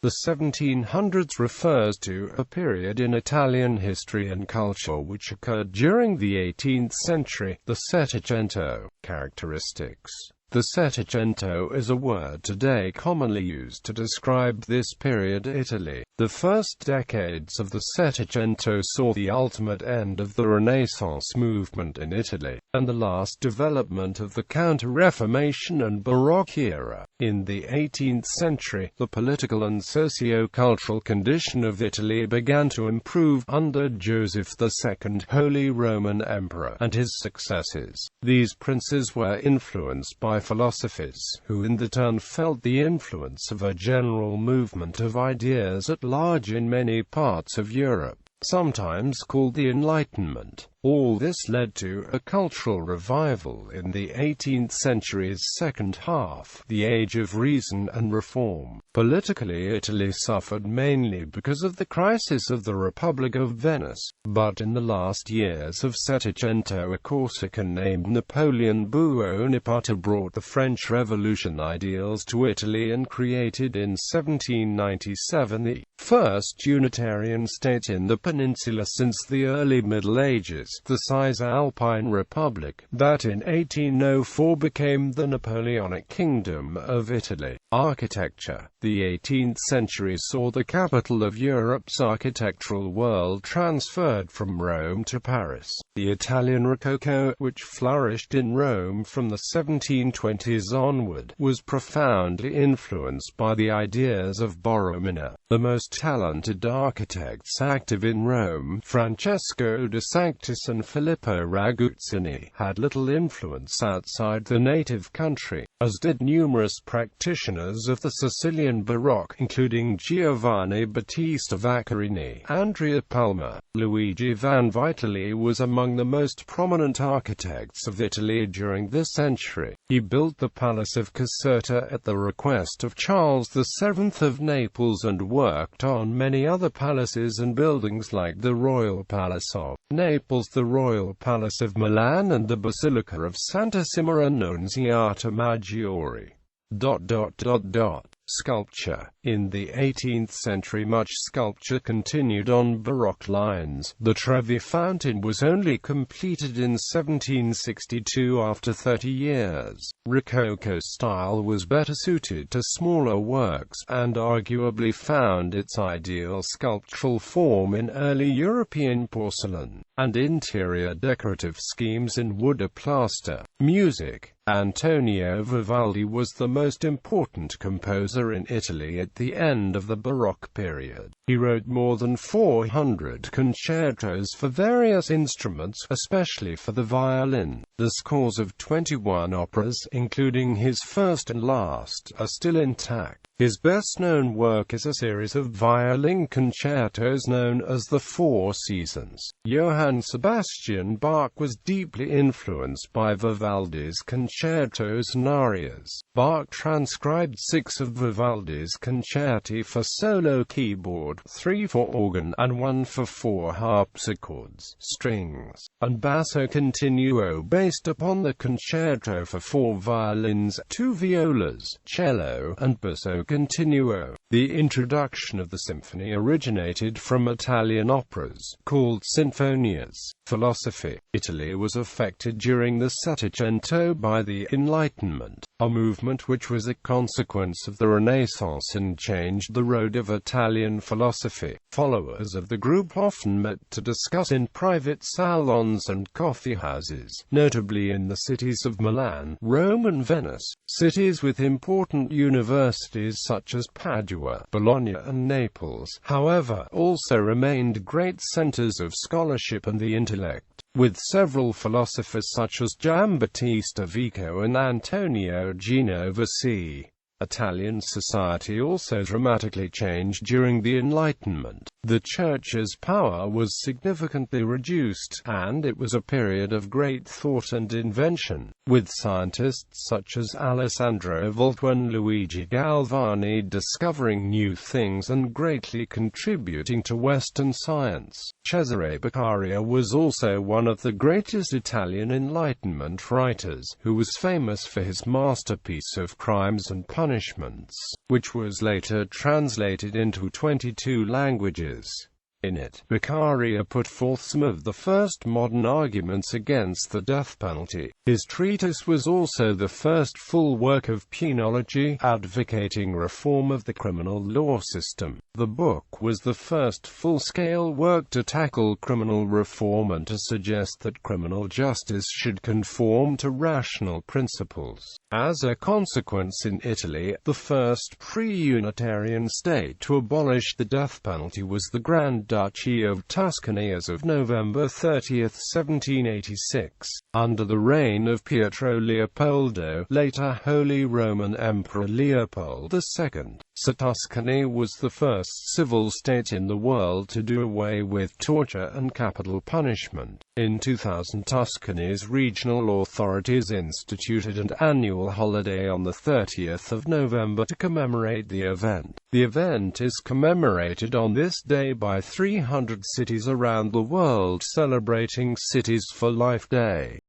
The 1700s refers to a period in Italian history and culture which occurred during the 18th century. The Settecento. Characteristics. The Settecento is a word today commonly used to describe this period Italy. The first decades of the Settecento saw the ultimate end of the Renaissance movement in Italy, and the last development of the Counter-Reformation and Baroque era. In the 18th century, the political and socio-cultural condition of Italy began to improve under Joseph II, Holy Roman Emperor, and his successors. These princes were influenced by philosophers, who in turn felt the influence of a general movement of ideas at large in many parts of Europe, sometimes called the Enlightenment. All this led to a cultural revival in the 18th century's second half, the Age of Reason and Reform. Politically, Italy suffered mainly because of the crisis of the Republic of Venice, but in the last years of Settecento a Corsican named Napoleon Buonaparte brought the French Revolution ideals to Italy and created in 1797 the first unitarian state in the peninsula since the early Middle Ages, the Cisalpine Republic, that in 1804 became the Napoleonic Kingdom of Italy. Architecture. The 18th century saw the capital of Europe's architectural world transferred from Rome to Paris. The Italian Rococo, which flourished in Rome from the 1720s onward, was profoundly influenced by the ideas of Borromeo. The most talented architects active in Rome, Francesco de Sanctis and Filippo Raguzzini, had little influence outside the native country, as did numerous practitioners of the Sicilian Baroque, including Giovanni Battista Vaccarini, Andrea Palma. Luigi Vanvitelli was among the most prominent architects of Italy during this century. He built the Palace of Caserta at the request of Charles VII of Naples and worked on many other palaces and buildings like the Royal Palace of Naples, the Royal Palace of Milan and the Basilica of Santa Simona Annunziata Maggiore. Sculpture. In the 18th century much sculpture continued on Baroque lines. The Trevi Fountain was only completed in 1762 after 30 years. Rococo style was better suited to smaller works, and arguably found its ideal sculptural form in early European porcelain, and interior decorative schemes in wood or plaster. Music. Antonio Vivaldi was the most important composer in Italy at the end of the Baroque period. He wrote more than 400 concertos for various instruments, especially for the violin. The scores of 21 operas, including his first and last, are still intact. His best-known work is a series of violin concertos known as the Four Seasons. Johann Sebastian Bach was deeply influenced by Vivaldi's concertos and arias. Bach transcribed 6 of Vivaldi's concerti for solo keyboard, 3 for organ, and 1 for 4 harpsichords, strings, and basso continuo based upon the concerto for 4 violins, 2 violas, cello, and basso continuo. The introduction of the symphony originated from Italian operas, called sinfonias. Philosophy. Italy was affected during the Settecento by the Enlightenment, a movement which was a consequence of the Renaissance and changed the road of Italian philosophy. Followers of the group often met to discuss in private salons and coffeehouses, notably in the cities of Milan, Rome and Venice. Cities with important universities such as Padua, Bologna and Naples, however, also remained great centers of scholarship and the intellect, with several philosophers such as Giambattista Vico and Antonio Genovese. Italian society also dramatically changed during the Enlightenment. The Church's power was significantly reduced, and it was a period of great thought and invention, with scientists such as Alessandro Volta and Luigi Galvani discovering new things and greatly contributing to Western science. Cesare Beccaria was also one of the greatest Italian Enlightenment writers, who was famous for his masterpiece of Crimes and Punishments, which was later translated into 22 languages. In it, Beccaria put forth some of the first modern arguments against the death penalty. His treatise was also the first full work of penology, advocating reform of the criminal law system. The book was the first full-scale work to tackle criminal reform and to suggest that criminal justice should conform to rational principles. As a consequence, in Italy, the first pre-Unitarian state to abolish the death penalty was the Grand Duchy of Tuscany as of November 30, 1786, under the reign of Pietro Leopoldo, later Holy Roman Emperor Leopold II. So Tuscany was the first civil state in the world to do away with torture and capital punishment. In 2000, Tuscany's regional authorities instituted an annual holiday on the 30th of November to commemorate the event. The event is commemorated on this day by 300 cities around the world, celebrating Cities for Life Day.